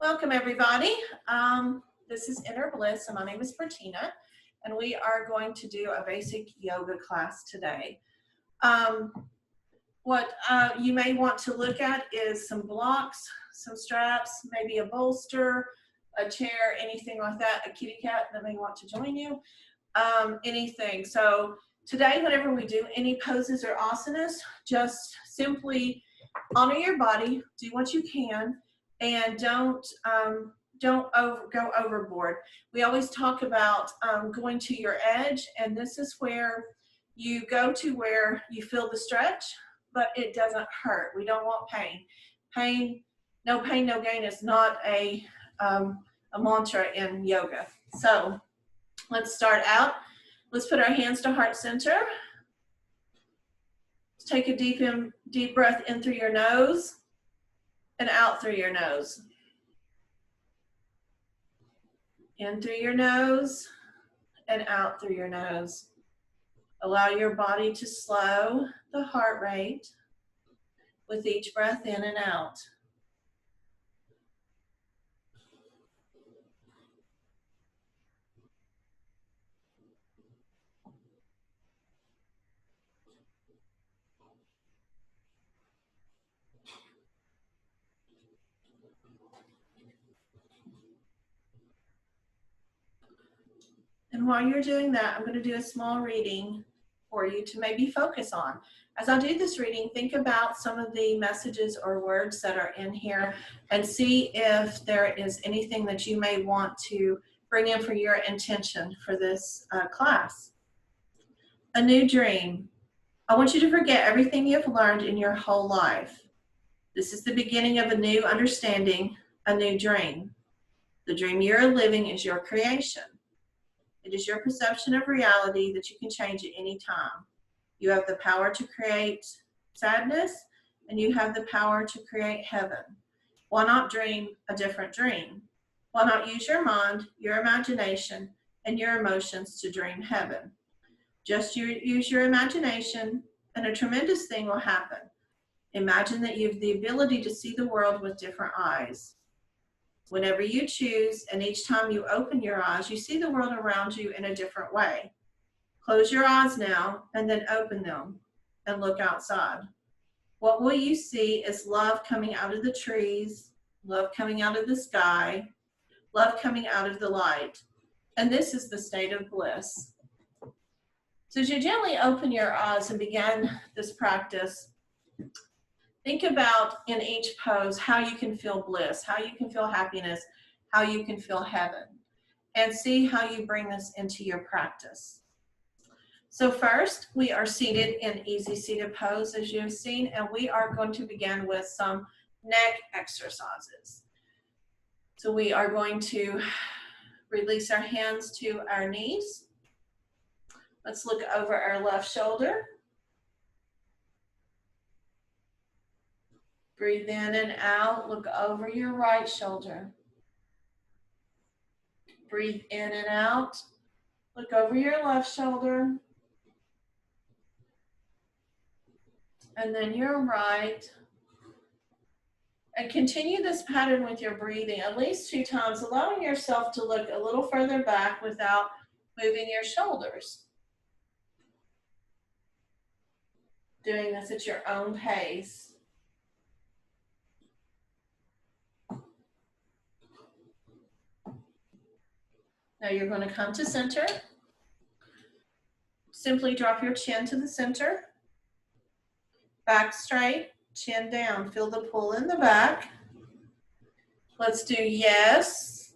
Welcome everybody. This is Inner Bliss and my name is Bertina and we are going to do a basic yoga class today. What you may want to look at is some blocks, some straps, maybe a bolster, a chair, anything like that, a kitty cat that may want to join you, anything. So today, whenever we do any poses or asanas, just simply honor your body, do what you can, and don't go overboard. We always talk about going to your edge, and this is where you go to where you feel the stretch, but it doesn't hurt. We don't want pain, no gain is not a mantra in yoga. So let's start out. Let's put our hands to heart center. Take a deep breath in through your nose and out through your nose. In through your nose and out through your nose. Allow your body to slow the heart rate with each breath in and out. And while you're doing that, I'm going to do a small reading for you to maybe focus on. As I do this reading, think about some of the messages or words that are in here and see if there is anything that you may want to bring in for your intention for this class. A new dream. I want you to forget everything you've learned in your whole life. This is the beginning of a new understanding, a new dream. The dream you're living is your creation. It is your perception of reality that you can change at any time. You have the power to create sadness, and you have the power to create heaven. Why not dream a different dream? Why not use your mind, your imagination, and your emotions to dream heaven? Just use your imagination, and a tremendous thing will happen. Imagine that you have the ability to see the world with different eyes. Whenever you choose, and each time you open your eyes, you see the world around you in a different way. Close your eyes now, and then open them, and look outside. What will you see is love coming out of the trees, love coming out of the sky, love coming out of the light. And this is the state of bliss. So as you gently open your eyes and begin this practice, think about in each pose how you can feel bliss, how you can feel happiness, how you can feel heaven, and see how you bring this into your practice. So first, we are seated in easy seated pose, as you have seen, and we are going to begin with some neck exercises. So we are going to release our hands to our knees. Let's look over our left shoulder. Breathe in and out, look over your right shoulder. Breathe in and out, look over your left shoulder. And then your right. And continue this pattern with your breathing at least 2 times, allowing yourself to look a little further back without moving your shoulders. Doing this at your own pace. Now you're going to come to center. Simply drop your chin to the center. Back straight, chin down. Feel the pull in the back. Let's do yes.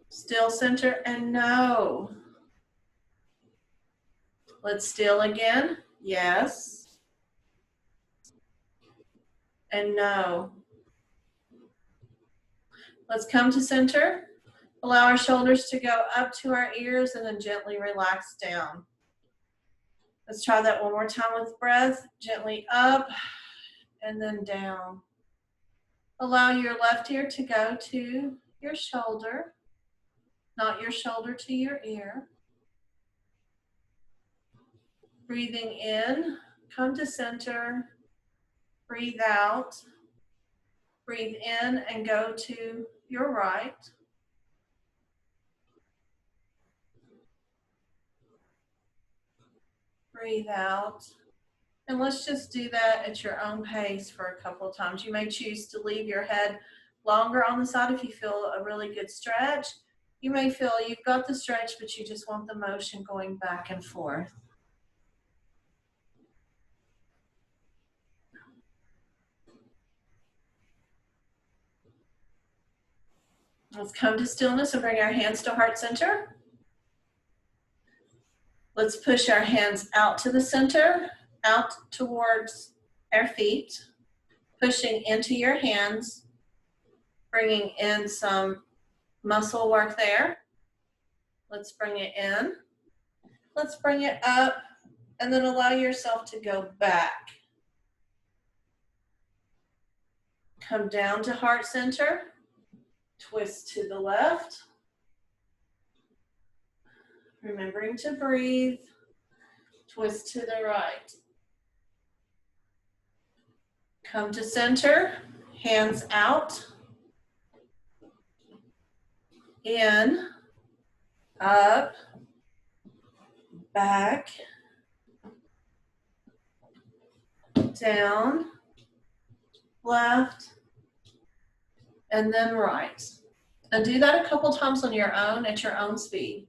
Still center and no. Let's still again. Yes. And no. Let's come to center. Allow our shoulders to go up to our ears and then gently relax down. Let's try that one more time with breath. Gently up and then down. Allow your left ear to go to your shoulder, not your shoulder to your ear. Breathing in, come to center, breathe out, Breathe in and go to your right. Breathe out. And let's just do that at your own pace for a couple of times. You may choose to leave your head longer on the side if you feel a really good stretch. You may feel you've got the stretch, but you just want the motion going back and forth. Let's come to stillness and bring our hands to heart center. Let's push our hands out to the center, out towards our feet, pushing into your hands, bringing in some muscle work there. Let's bring it in. Let's bring it up, and then allow yourself to go back. Come down to heart center, twist to the left. Remembering to breathe, twist to the right. Come to center, hands out, in, up, back, down, left, and then right. And do that a couple times on your own at your own speed.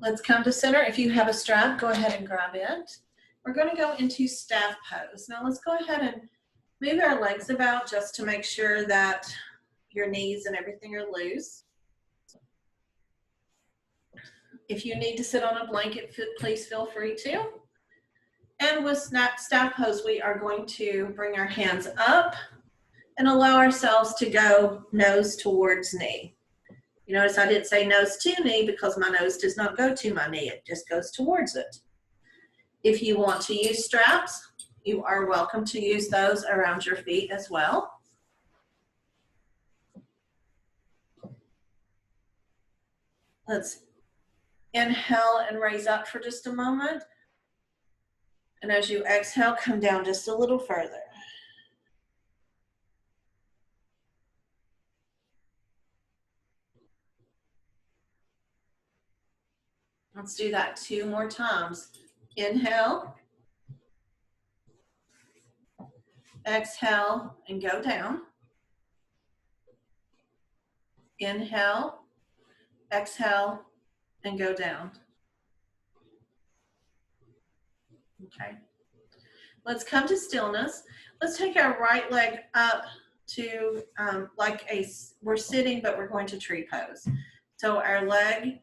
Let's come to center. If you have a strap, go ahead and grab it. We're going to go into staff pose. Now let's go ahead and move our legs about just to make sure that your knees and everything are loose. If you need to sit on a blanket, please feel free to. And with staff pose, we are going to bring our hands up and allow ourselves to go nose towards knee. You notice I didn't say nose to knee because my nose does not go to my knee. It just goes towards it. If you want to use straps, you are welcome to use those around your feet as well. Let's inhale and raise up for just a moment. And as you exhale, come down just a little further. Let's do that 2 more times. Inhale. Exhale and go down. Inhale. Exhale and go down. Okay. Let's come to stillness. Let's take our right leg up to we're sitting, but we're going to tree pose. So our leg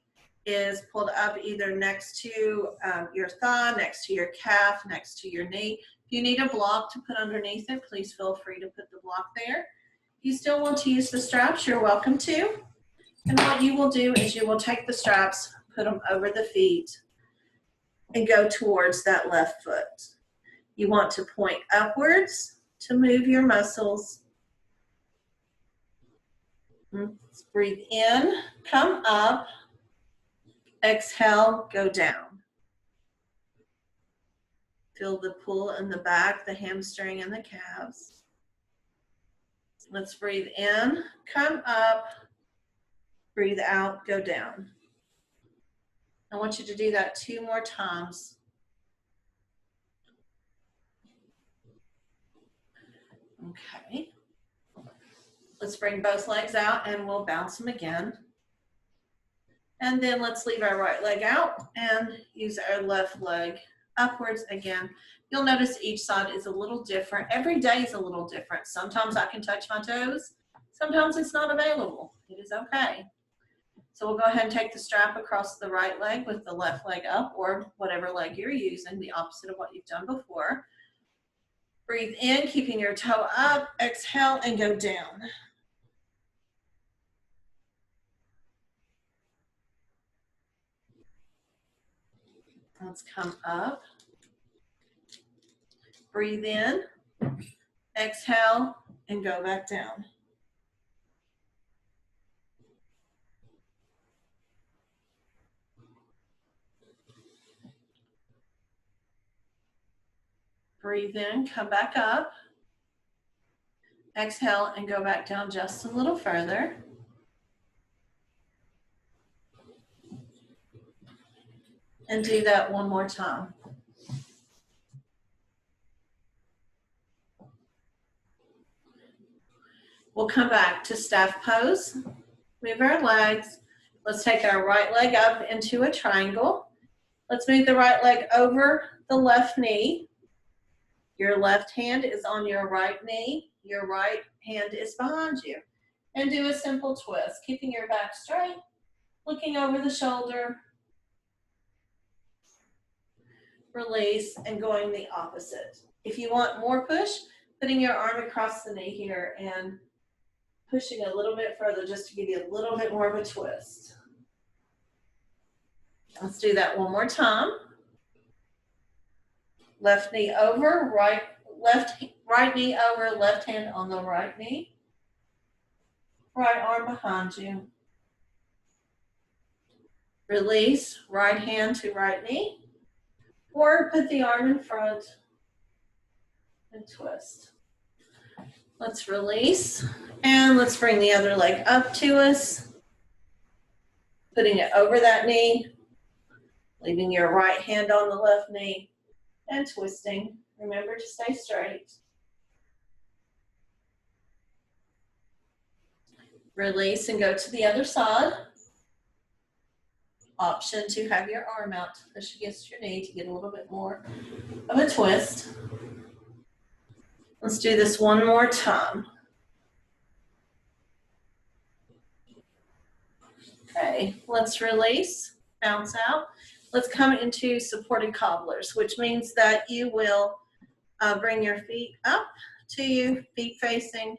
is pulled up either next to your thigh, next to your calf, next to your knee. If you need a block to put underneath it, please feel free to put the block there. If you still want to use the straps, you're welcome to. And what you will do is you will take the straps, put them over the feet, and go towards that left foot. You want to point upwards to move your muscles. Let's breathe in, come up, exhale, go down. Feel the pull in the back, the hamstring, and the calves. Let's breathe in, come up, breathe out, go down. I want you to do that 2 more times. Okay. Let's bring both legs out and we'll bounce them again. And then let's leave our right leg out and use our left leg upwards again. You'll notice each side is a little different. Every day is a little different. Sometimes I can touch my toes. Sometimes it's not available. It is okay. So we'll go ahead and take the strap across the right leg with the left leg up, or whatever leg you're using, the opposite of what you've done before. Breathe in, keeping your toe up. Exhale and go down. Let's come up. Breathe in, exhale, and go back down. Breathe in, come back up. Exhale and go back down just a little further. And do that one more time. We'll come back to staff pose. Move our legs. Let's take our right leg up into a triangle. Let's move the right leg over the left knee. Your left hand is on your right knee. Your right hand is behind you. And do a simple twist, keeping your back straight, looking over the shoulder. Release and going the opposite. If you want more push, putting your arm across the knee here and pushing a little bit further just to give you a little bit more of a twist. Let's do that one more time. Left knee over, right knee over, left hand on the right knee. Right arm behind you. Release, right hand to right knee. Or put the arm in front and twist. Let's release. And let's bring the other leg up to us. Putting it over that knee. Leaving your right hand on the left knee. And twisting. Remember to stay straight. Release and go to the other side. Option to have your arm out to push against your knee to get a little bit more of a twist. Let's do this one more time. Okay, let's release, bounce out. Let's come into supported cobblers, which means that you will bring your feet up to you, feet facing,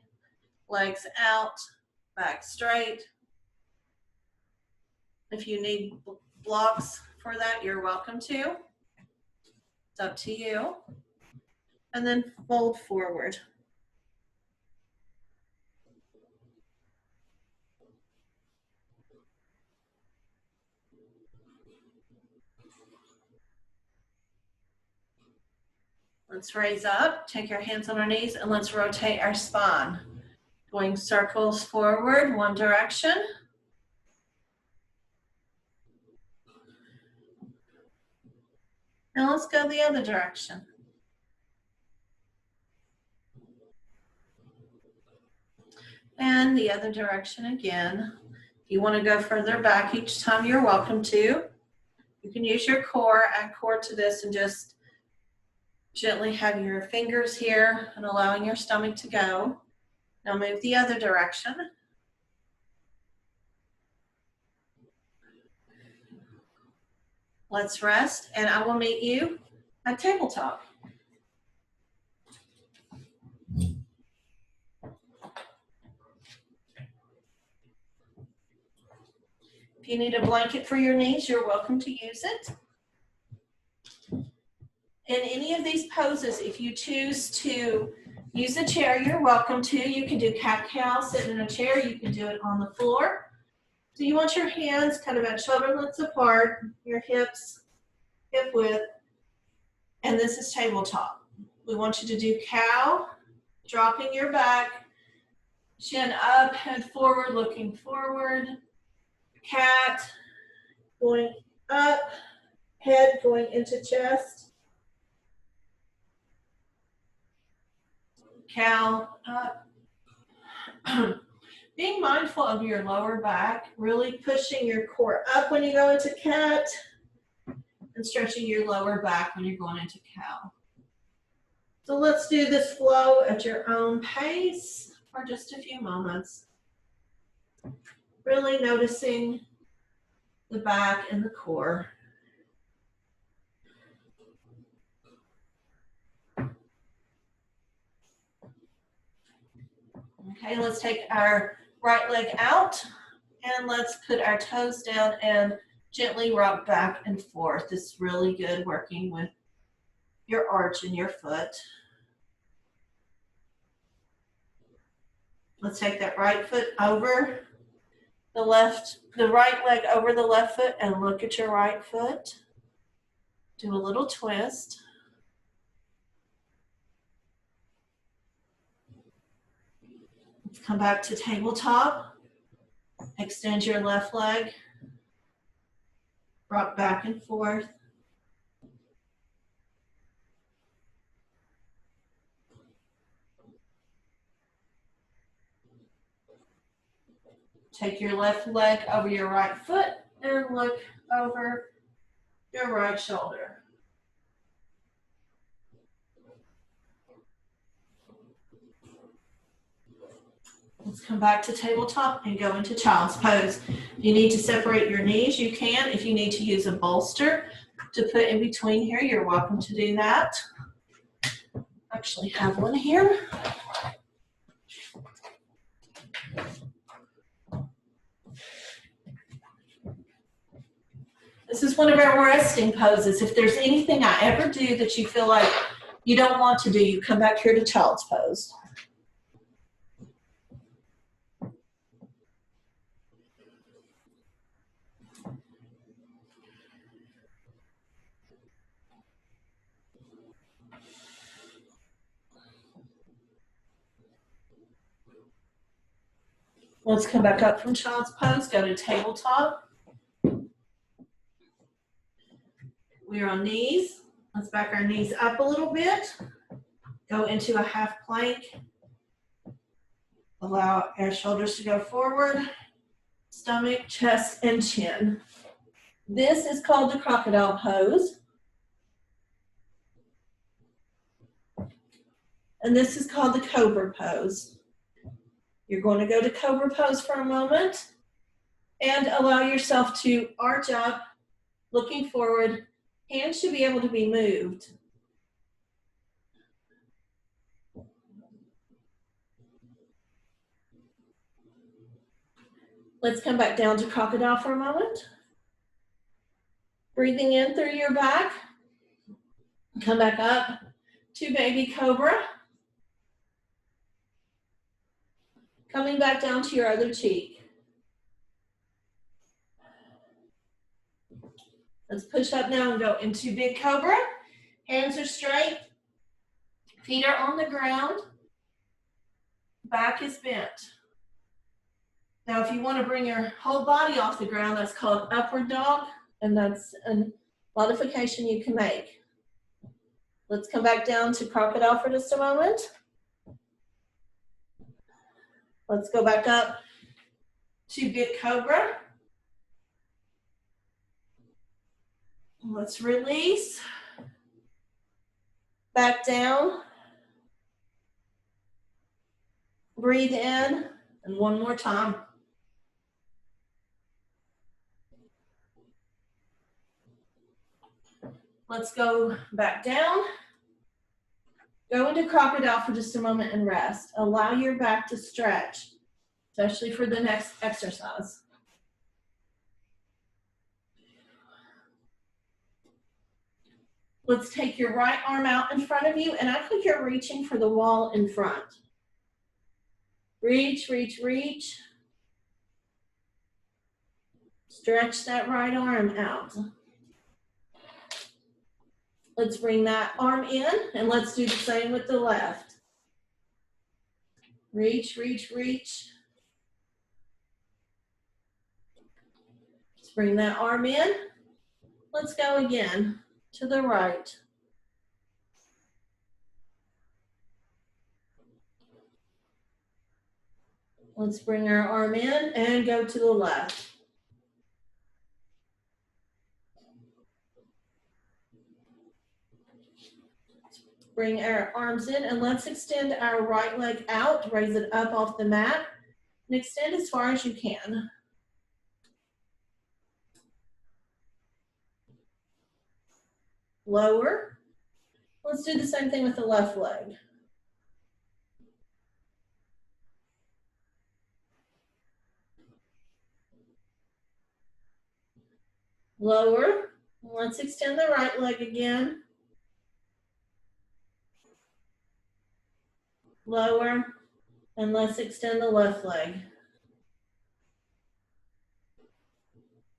legs out, back straight. If you need blocks for that, you're welcome to. It's up to you. And then fold forward. Let's raise up, take our hands on our knees, and let's rotate our spine. Going circles forward, one direction. Now let's go the other direction. And the other direction again. If you want to go further back each time, you're welcome to. You can use your core, add core to this, and just gently have your fingers here and allowing your stomach to go. Now move the other direction. Let's rest, and I will meet you at tabletop. If you need a blanket for your knees, you're welcome to use it. In any of these poses, if you choose to use a chair, you're welcome to. You can do cat-cow, sit in a chair. You can do it on the floor. So you want your hands kind of at shoulder widths apart, your hips hip width, and this is tabletop. We want you to do cow, dropping your back, chin up, head forward, looking forward. Cat, going up, head going into chest. Cow, up. Being mindful of your lower back, really pushing your core up when you go into cat, and stretching your lower back when you're going into cow. So let's do this flow at your own pace for just a few moments. Really noticing the back and the core. Okay, let's take our right leg out and let's put our toes down and gently rock back and forth. It's really good working with your arch in your foot. Let's take that right foot over the right leg over the left foot and look at your right foot. Do a little twist. Let's come back to tabletop. Extend your left leg. Rock back and forth. Take your left leg over your right foot and look over your right shoulder. Let's come back to tabletop and go into child's pose. If you need to separate your knees, you can. If you need to use a bolster to put in between here, you're welcome to do that. I actually have one here. This is one of our resting poses. If there's anything I ever do that you feel like you don't want to do, you come back here to child's pose. Let's come back up from child's pose, go to tabletop. We are on knees. Let's back our knees up a little bit. Go into a half plank. Allow our shoulders to go forward. Stomach, chest, and chin. This is called the crocodile pose. And this is called the cobra pose. You're going to go to cobra pose for a moment and allow yourself to arch up, looking forward. Hands should be able to be moved. Let's come back down to crocodile for a moment. Breathing in through your back. Come back up to baby cobra. Coming back down to your other cheek. Let's push up now and go into big cobra. Hands are straight. Feet are on the ground. Back is bent. Now, if you want to bring your whole body off the ground, that's called upward dog, and that's a modification you can make. Let's come back down to crocodile for just a moment. Let's go back up to big cobra. Let's release. Back down. Breathe in, and one more time. Let's go back down. Go into crocodile for just a moment and rest. Allow your back to stretch, especially for the next exercise. Let's take your right arm out in front of you and act like you're reaching for the wall in front. Reach, reach, reach. Stretch that right arm out. Let's bring that arm in and let's do the same with the left. Reach, reach, reach. Let's bring that arm in. Let's go again to the right. Let's bring our arm in and go to the left. Bring our arms in and let's extend our right leg out, raise it up off the mat, and extend as far as you can. Lower. Let's do the same thing with the left leg. Lower. Let's extend the right leg again. Lower, And let's extend the left leg.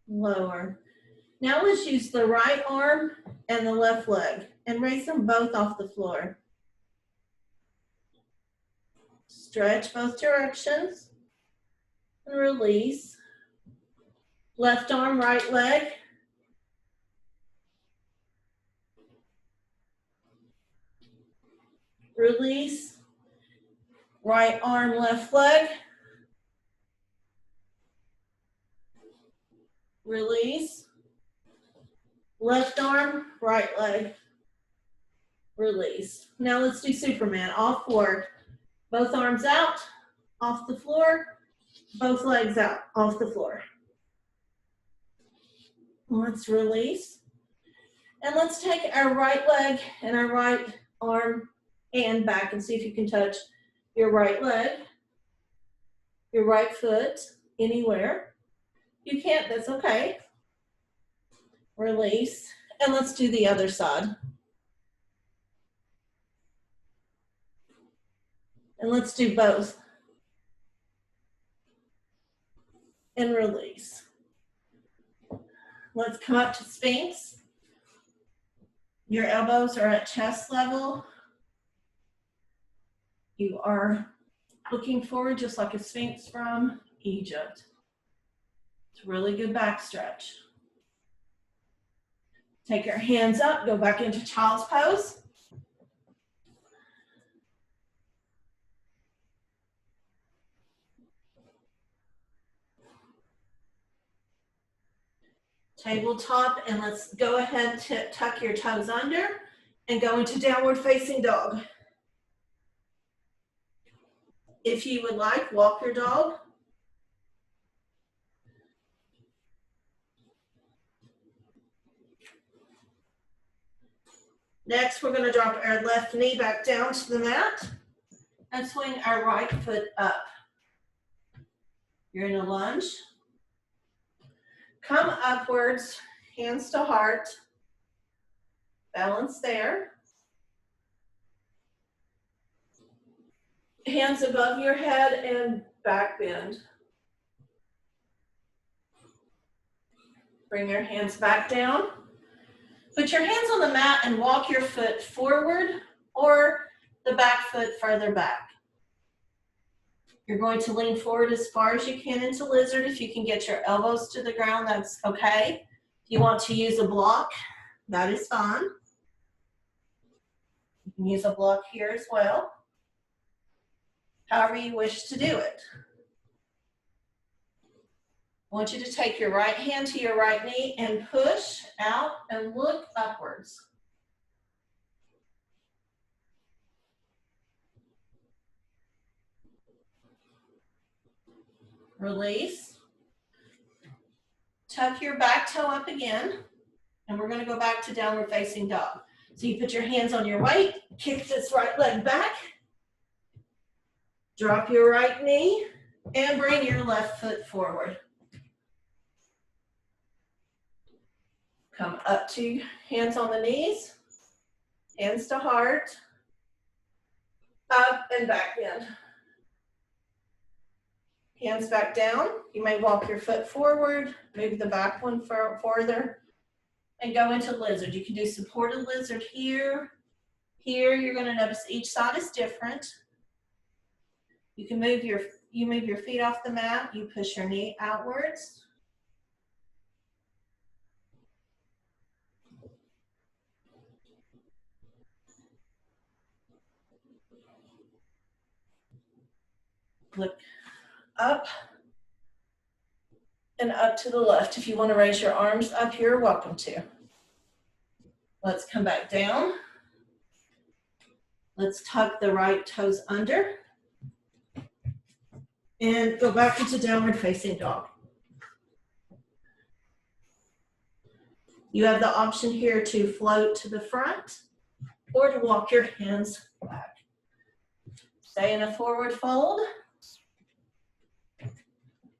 Lower. Now let's use the right arm and the left leg and raise them both off the floor. Stretch both directions and release. Left arm, right leg. Release. Right arm, left leg. Release. Left arm, right leg. Release. Now let's do Superman, all four. Both arms out, off the floor. Both legs out, off the floor. Let's release. And let's take our right leg and our right arm and back and see if you can touch your right leg, your right foot, anywhere. If you can't, that's okay. Release. And let's do the other side. And let's do both. And release. Let's come up to Sphinx. Your elbows are at chest level. You are looking forward just like a Sphinx from Egypt. It's a really good back stretch. Take your hands up, go back into child's pose. Tabletop, and let's go ahead to tuck your toes under and go into downward facing dog. If you would like, walk your dog. Next, we're going to drop our left knee back down to the mat and swing our right foot up. You're in a lunge. Come upwards, hands to heart. Balance there. Hands above your head and back bend. Bring your hands back down. Put your hands on the mat and walk your foot forward or the back foot further back. You're going to lean forward as far as you can into lizard. If you can get your elbows to the ground, that's okay. If you want to use a block, that is fine. You can use a block here as well. However you wish to do it. I want you to take your right hand to your right knee and push out and look upwards. Release. Tuck your back toe up again, and we're going to go back to downward facing dog. So you put your hands on your weight, kick this right leg back, drop your right knee, and bring your left foot forward. Come up to hands on the knees, hands to heart, up and back bend. Hands back down. You may walk your foot forward, move the back one further, and go into lizard. You can do supported lizard here. Here, you're going to notice each side is different. You can move your feet off the mat. You push your knee outwards. Look up and up to the left. If you want to raise your arms up, you're welcome to. Let's come back down. Let's tuck the right toes under and go back into downward facing dog. You have the option here to float to the front or to walk your hands back. Stay in a forward fold.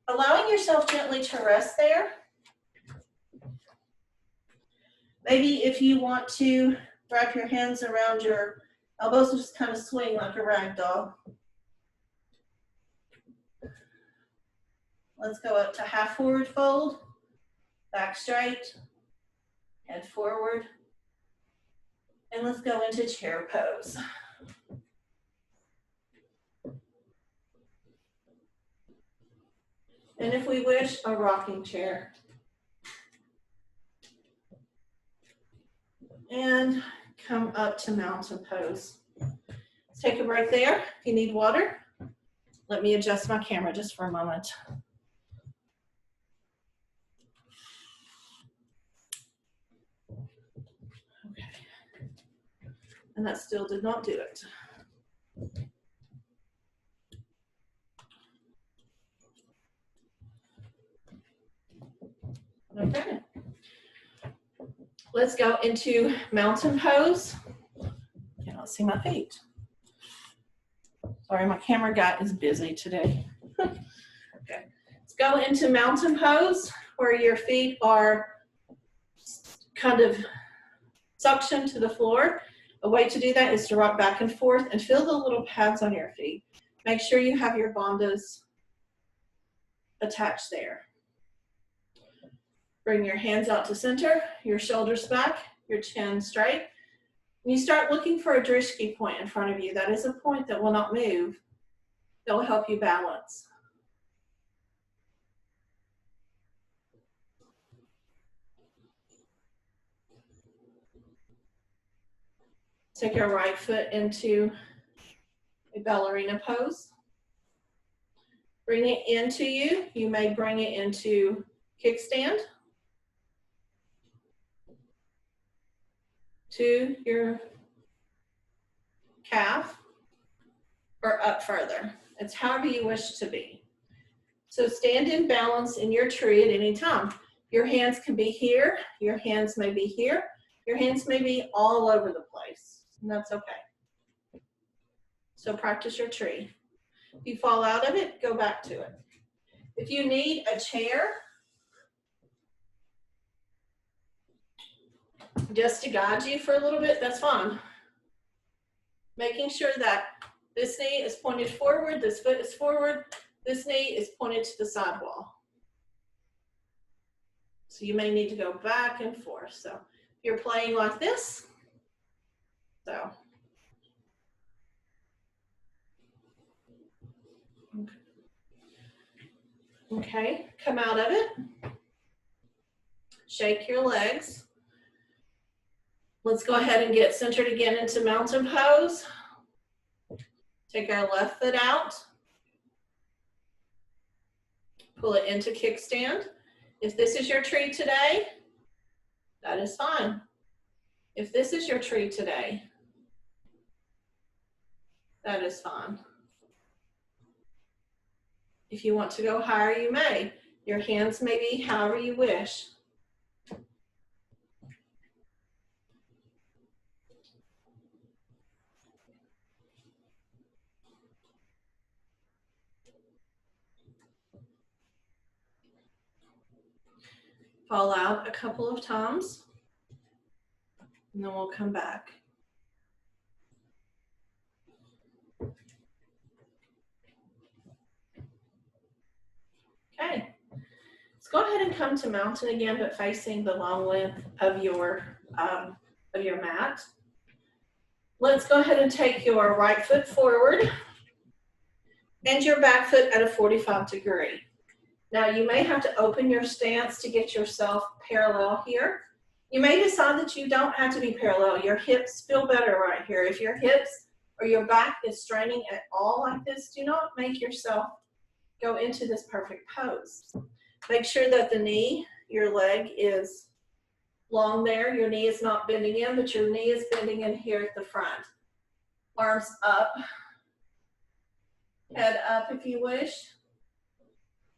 Allowing yourself gently to rest there. Maybe if you want to wrap your hands around your elbows, just kind of swing like a rag doll. Let's go up to half forward fold, back straight, head forward, and let's go into chair pose. And if we wish, a rocking chair. And come up to mountain pose. Let's take a break there. If you need water, let me adjust my camera just for a moment. Okay. And that still did not do it. Okay. Let's go into mountain pose. Cannot see my feet. Sorry, my camera guy is busy today. Okay. Let's go into mountain pose where your feet are kind of suctioned to the floor. A way to do that is to rock back and forth and feel the little pads on your feet. Make sure you have your bandhas attached there. Bring your hands out to center, your shoulders back, your chin straight. And you start looking for a drishti point in front of you. That is a point that will not move. That will help you balance. Take your right foot into a ballerina pose. Bring it into you. You may bring it into kickstand. To your calf or up further. It's however you wish to be. So stand in balance in your tree at any time. Your hands can be here, your hands may be here, your hands may be all over the place, and that's okay. So practice your tree. If you fall out of it, go back to it. If you need a chair, just to guide you for a little bit, that's fine. Making sure that this knee is pointed forward, this foot is forward, this knee is pointed to the side wall. So you may need to go back and forth. So if you're playing like this, so. Okay, come out of it. Shake your legs. Let's go ahead and get centered again into mountain pose. Take our left foot out. Pull it into kickstand. If this is your tree today, that is fine. If this is your tree today, that is fine. If you want to go higher, you may. Your hands may be however you wish. Fall out a couple of times, and then we'll come back. Okay, let's go ahead and come to mountain again, but facing the long length of your mat. Let's go ahead and take your right foot forward and your back foot at a 45-degree. Now you may have to open your stance to get yourself parallel here. You may decide that you don't have to be parallel. Your hips feel better right here. If your hips or your back is straining at all like this, do not make yourself go into this perfect pose. Make sure that the knee, your leg is long there. Your knee is not bending in, but your knee is bending in here at the front. Arms up, head up if you wish.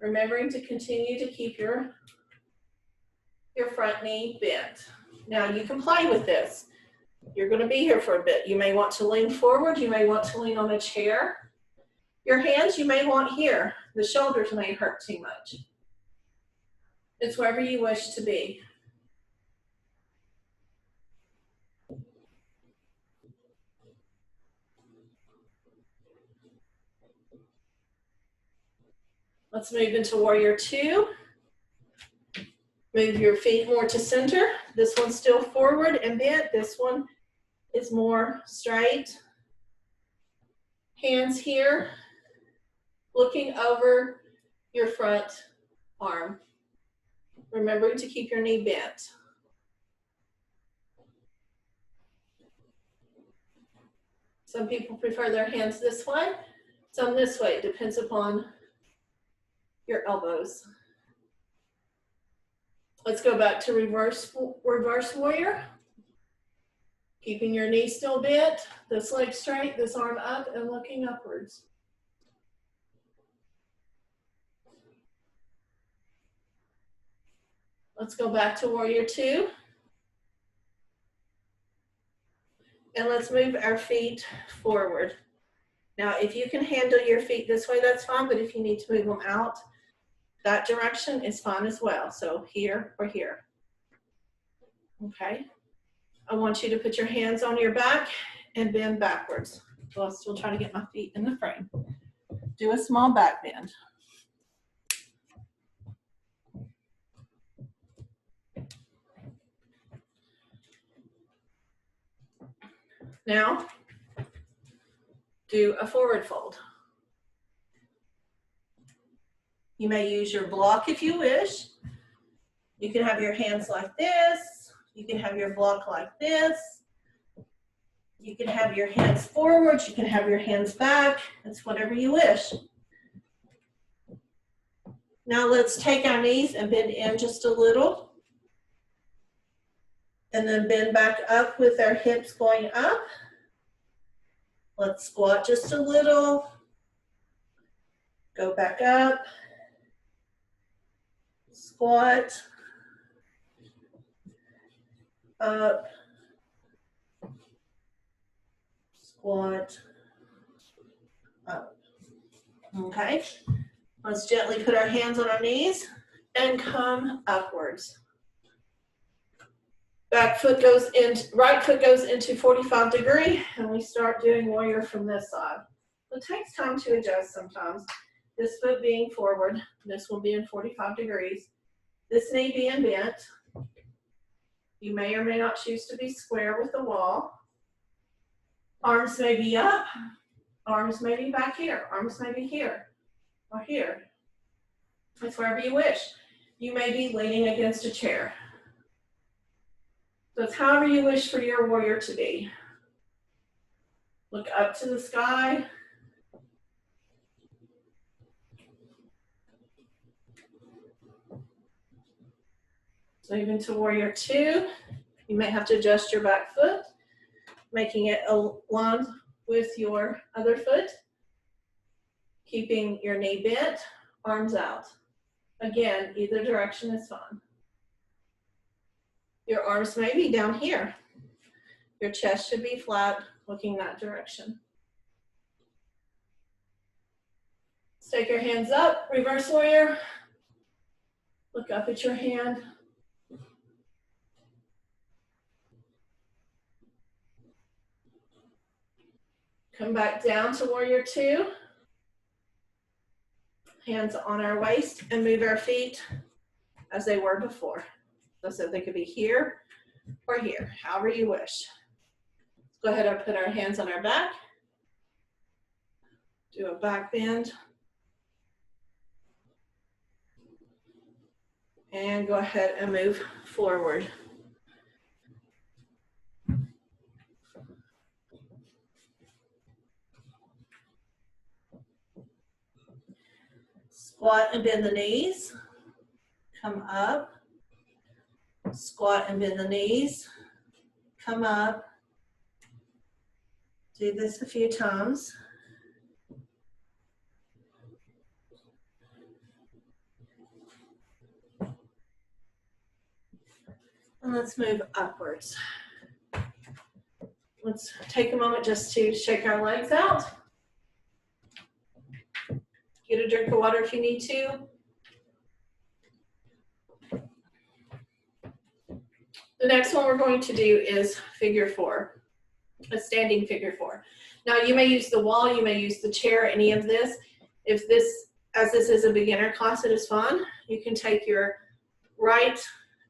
Remembering to continue to keep your front knee bent. Now you can play with this. You're going to be here for a bit. You may want to lean forward. You may want to lean on a chair. Your hands you may want here. The shoulders may hurt too much. It's wherever you wish to be. Let's move into warrior two. Move your feet more to center. This one's still forward and bent. This one is more straight. Hands here, looking over your front arm. Remembering to keep your knee bent. Some people prefer their hands this way, some this way. It depends upon your elbows. Let's go back to reverse warrior. Keeping your knee still bent, this leg straight, this arm up and looking upwards. Let's go back to warrior two. And let's move our feet forward. Now, if you can handle your feet this way, that's fine, but if you need to move them out, that direction is fine as well. So here or here. Okay. I want you to put your hands on your back and bend backwards. So I'll still try to get my feet in the frame. Do a small back bend. Now, do a forward fold. You may use your block if you wish. You can have your hands like this. You can have your block like this. You can have your hands forward. You can have your hands back. It's whatever you wish. Now let's take our knees and bend in just a little. And then bend back up with our hips going up. Let's squat just a little. Go back up. Squat. Up. Squat. Up. Okay. Let's gently put our hands on our knees and come upwards. Back foot goes in, right foot goes into 45 degree, and we start doing warrior from this side. It takes time to adjust sometimes. This foot being forward, this one being 45 degrees, this knee being bent. You may or may not choose to be square with the wall. Arms may be up, arms may be back here, arms may be here or here. It's wherever you wish. You may be leaning against a chair. So it's however you wish for your warrior to be. Look up to the sky. So even to warrior two, you may have to adjust your back foot, making it aligned with your other foot, keeping your knee bent, arms out. Again, either direction is fine. Your arms may be down here. Your chest should be flat, looking that direction. Let's take your hands up, reverse warrior. Look up at your hand. Come back down to warrior two. Hands on our waist and move our feet as they were before. So they could be here or here, however you wish. Go ahead and put our hands on our back. Do a back bend. And go ahead and move forward. Squat and bend the knees. Come up. Squat and bend the knees. Come up. Do this a few times. And let's move upwards. Let's take a moment just to shake our legs out. Get a drink of water if you need to. The next one we're going to do is figure four, a standing figure four. Now you may use the wall, you may use the chair, any of this. If this As this is a beginner class, it is fun. You can take your right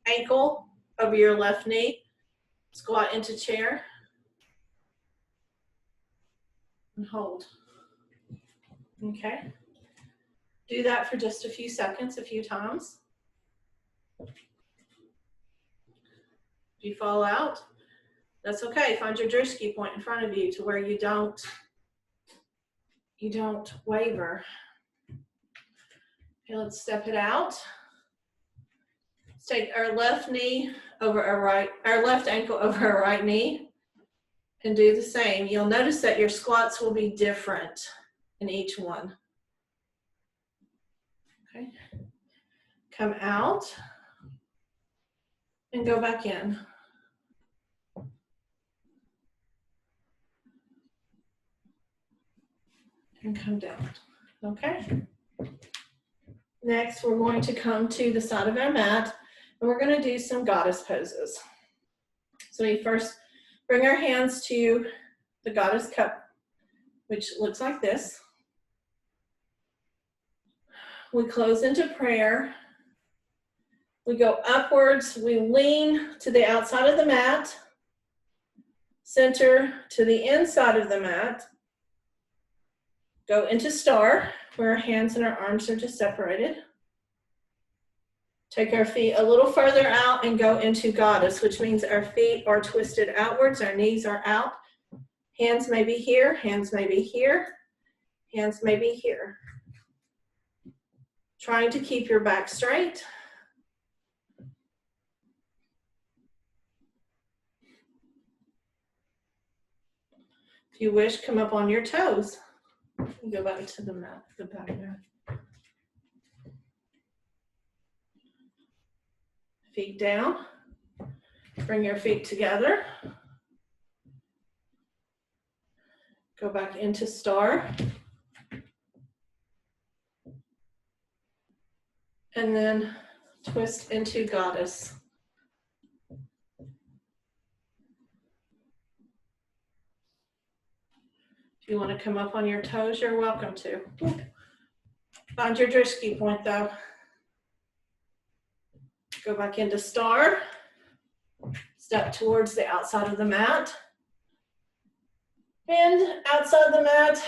ankle over your left knee, squat into chair, and hold. Okay. Do that for just a few seconds, a few times. If you fall out, that's okay. Find your drishti point in front of you to where you don't waver. Okay, let's step it out. Let's take our left knee over our left ankle over our right knee and do the same. You'll notice that your squats will be different in each one. Okay. Come out and go back in. And come down. Okay. Next, we're going to come to the side of our mat and we're going to do some goddess poses. So we first bring our hands to the goddess cup, which looks like this. We close into prayer. We go upwards. We lean to the outside of the mat, center to the inside of the mat, go into star, where our hands and our arms are just separated. Take our feet a little further out and go into goddess, which means our feet are twisted outwards, our knees are out. Hands may be here, hands may be here, hands may be here. Trying to keep your back straight. If you wish, come up on your toes. Go back to the mat, the back mat. Feet down. Bring your feet together. Go back into star. And then twist into goddess. If you want to come up on your toes, you're welcome to. Find your drishti point though. Go back into star. Step towards the outside of the mat. And outside the mat,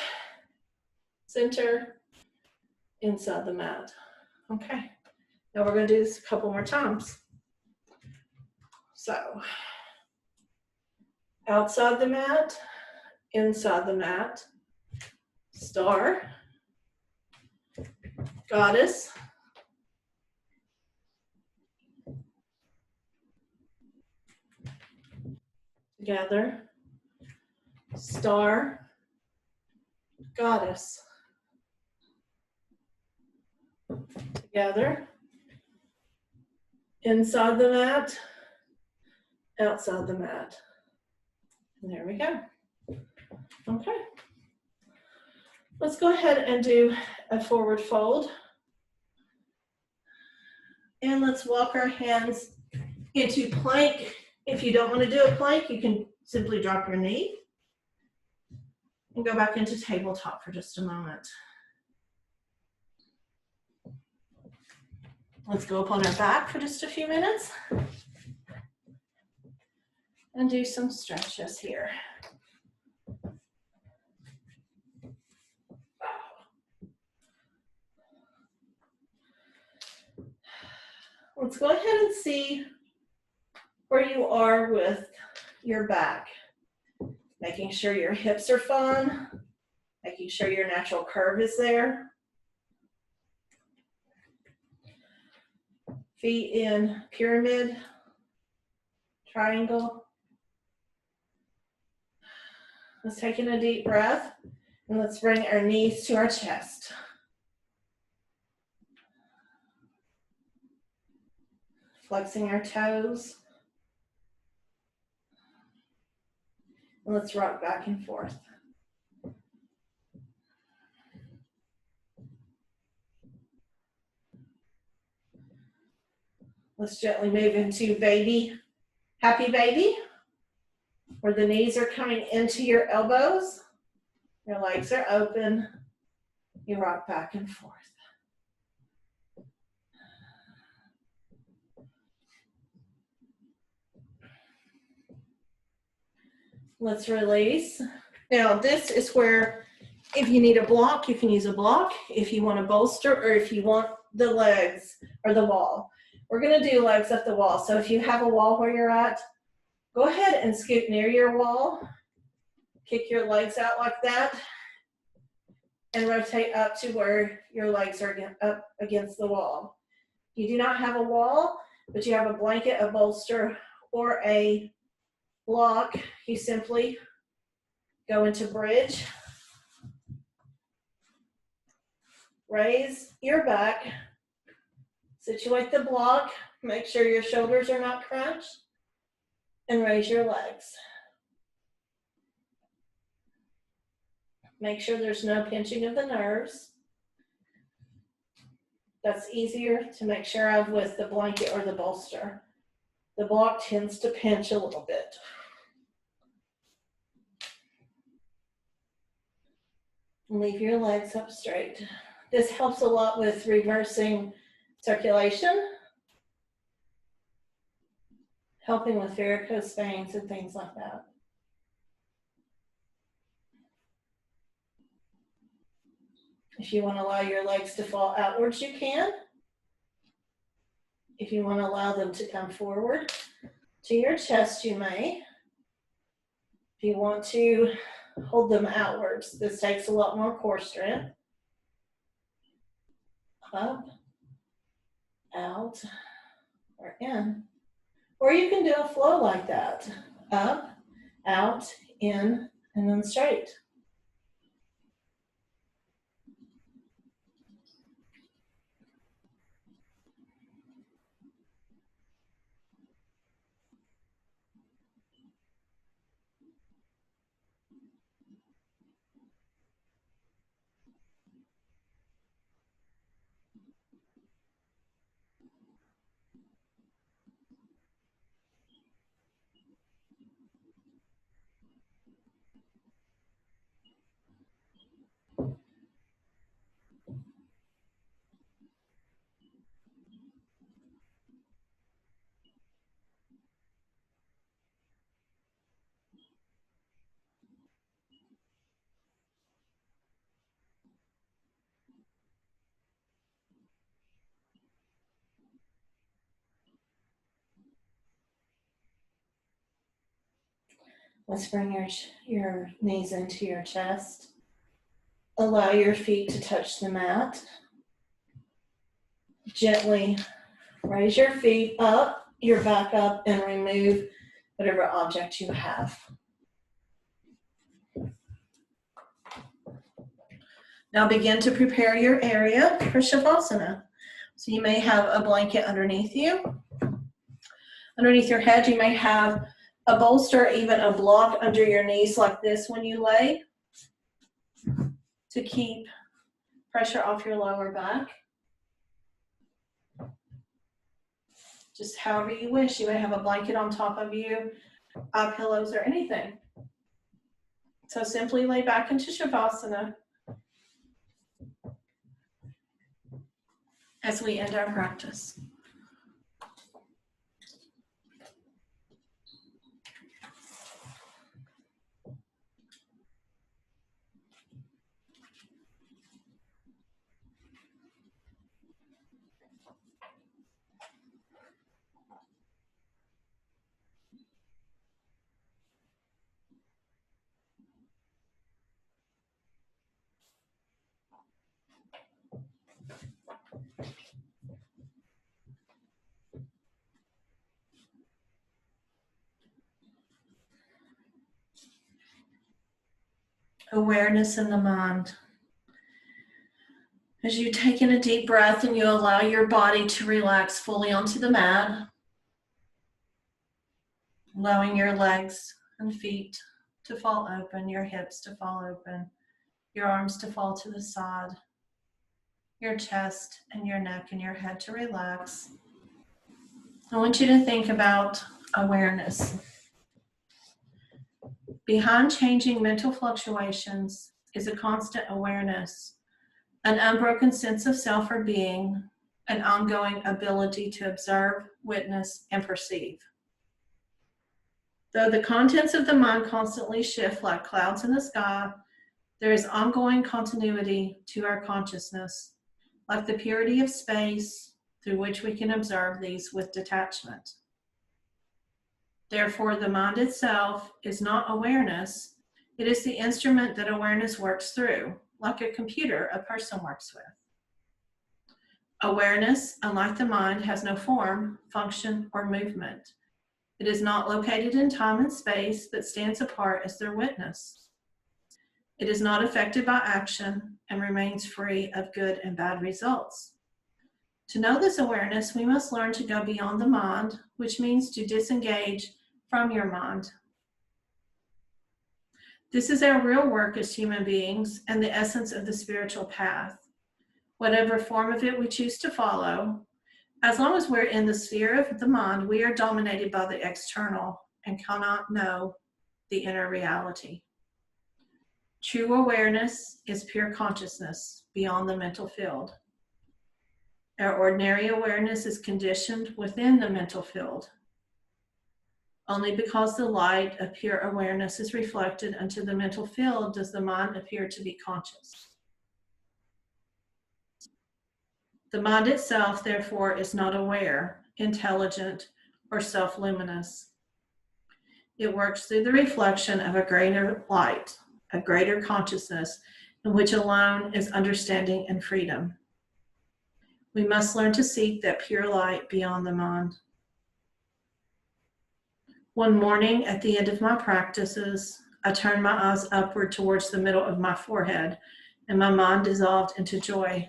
center, inside the mat. Okay, now we're going to do this a couple more times. So, outside the mat, inside the mat, star, goddess, together, star, goddess, together, inside the mat, outside the mat. And there we go. Okay. Let's go ahead and do a forward fold. And let's walk our hands into plank. If you don't want to do a plank, you can simply drop your knee and go back into tabletop for just a moment. Let's go up on our back for just a few minutes and do some stretches here. Let's go ahead and see where you are with your back. Making sure your hips are fun, making sure your natural curve is there. Feet in pyramid, triangle. Let's take in a deep breath and let's bring our knees to our chest. Flexing our toes. And let's rock back and forth. Let's gently move into baby, happy baby, where the knees are coming into your elbows. Your legs are open. You rock back and forth. Let's release. Now this is where if you need a block, you can use a block. If you want a bolster or if you want the legs or the wall. We're gonna do legs up the wall. So if you have a wall where you're at, go ahead and scoot near your wall. Kick your legs out like that and rotate up to where your legs are up against the wall. You do not have a wall, but you have a blanket, a bolster, or a block. You simply go into bridge, raise your back, situate the block, make sure your shoulders are not crunched, and raise your legs. Make sure there's no pinching of the nerves. That's easier to make sure of with the blanket or the bolster. The block tends to pinch a little bit. Leave your legs up straight. This helps a lot with reversing circulation, helping with varicose veins and things like that. If you want to allow your legs to fall outwards, you can. If you want to allow them to come forward to your chest, you may. If you want to hold them outwards, this takes a lot more core strength. Up, out, or in. Or you can do a flow like that. Up, out, in, and then straight. Let's bring your knees into your chest. Allow your feet to touch the mat. Gently raise your feet up, your back up, and remove whatever object you have. Now begin to prepare your area for Shavasana. So you may have a blanket underneath you. Underneath your head, you may have a bolster, even a block under your knees like this when you lay to keep pressure off your lower back. Just however you wish. You may have a blanket on top of you, pillows, or anything. So simply lay back into Shavasana as we end our practice. Awareness in the mind. As you take in a deep breath and you allow your body to relax fully onto the mat, allowing your legs and feet to fall open, your hips to fall open, your arms to fall to the side, your chest and your neck and your head to relax. I want you to think about awareness. Behind changing mental fluctuations is a constant awareness, an unbroken sense of self or being, an ongoing ability to observe, witness, and perceive. Though the contents of the mind constantly shift like clouds in the sky, there is ongoing continuity to our consciousness, like the purity of space through which we can observe these with detachment. Therefore, the mind itself is not awareness. It is the instrument that awareness works through, like a computer a person works with. Awareness, unlike the mind, has no form, function, or movement. It is not located in time and space, but stands apart as their witness. It is not affected by action and remains free of good and bad results. To know this awareness, we must learn to go beyond the mind, which means to disengage from your mind. This is our real work as human beings and the essence of the spiritual path. Whatever form of it we choose to follow, as long as we're in the sphere of the mind, we are dominated by the external and cannot know the inner reality. True awareness is pure consciousness beyond the mental field. Our ordinary awareness is conditioned within the mental field. Only because the light of pure awareness is reflected into the mental field does the mind appear to be conscious. The mind itself, therefore, is not aware, intelligent, or self-luminous. It works through the reflection of a greater light, a greater consciousness, in which alone is understanding and freedom. We must learn to seek that pure light beyond the mind. One morning at the end of my practices, I turned my eyes upward towards the middle of my forehead, and my mind dissolved into joy.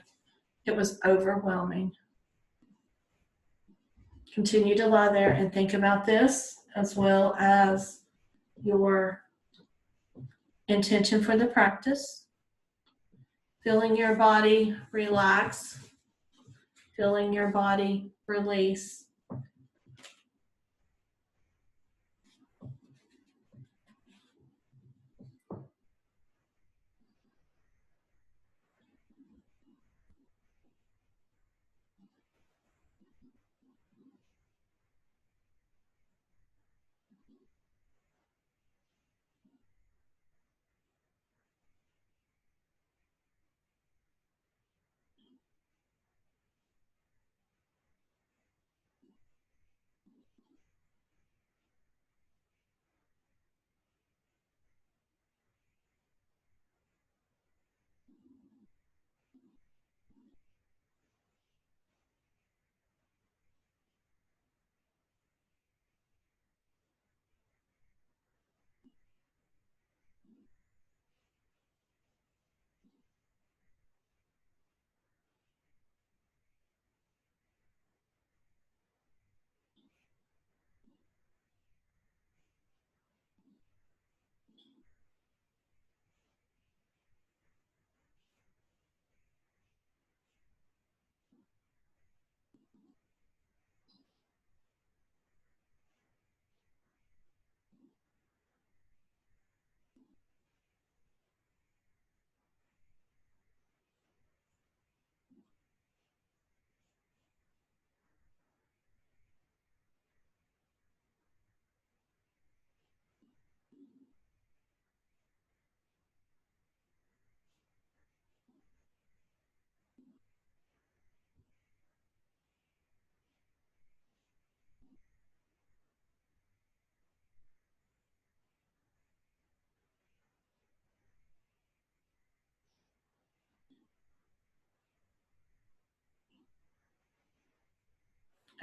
It was overwhelming. Continue to lie there and think about this, as well as your intention for the practice. Feeling your body relax, feeling your body release.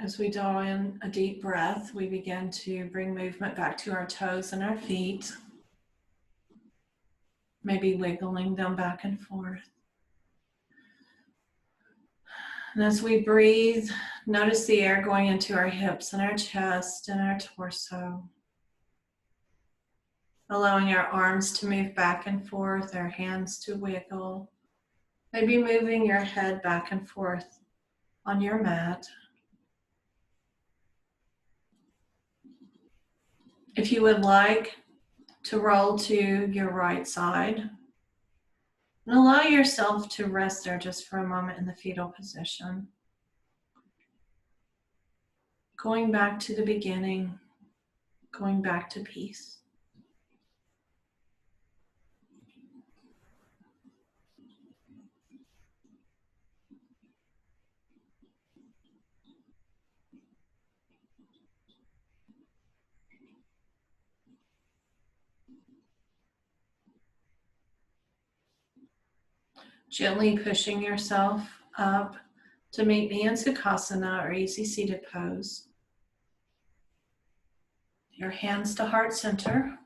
As we draw in a deep breath, we begin to bring movement back to our toes and our feet, maybe wiggling them back and forth. And as we breathe, notice the air going into our hips and our chest and our torso, allowing our arms to move back and forth, our hands to wiggle, maybe moving your head back and forth on your mat. If you would like to roll to your right side, and allow yourself to rest there just for a moment in the fetal position. Going back to the beginning, going back to peace. Gently pushing yourself up to meet me in Sukhasana or easy seated pose. Your hands to heart center.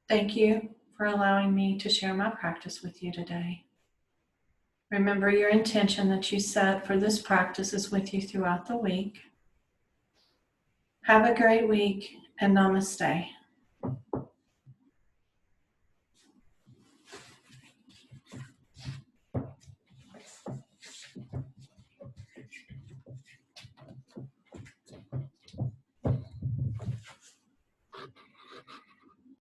Thank you for allowing me to share my practice with you today. Remember, your intention that you set for this practice is with you throughout the week. Have a great week, and namaste.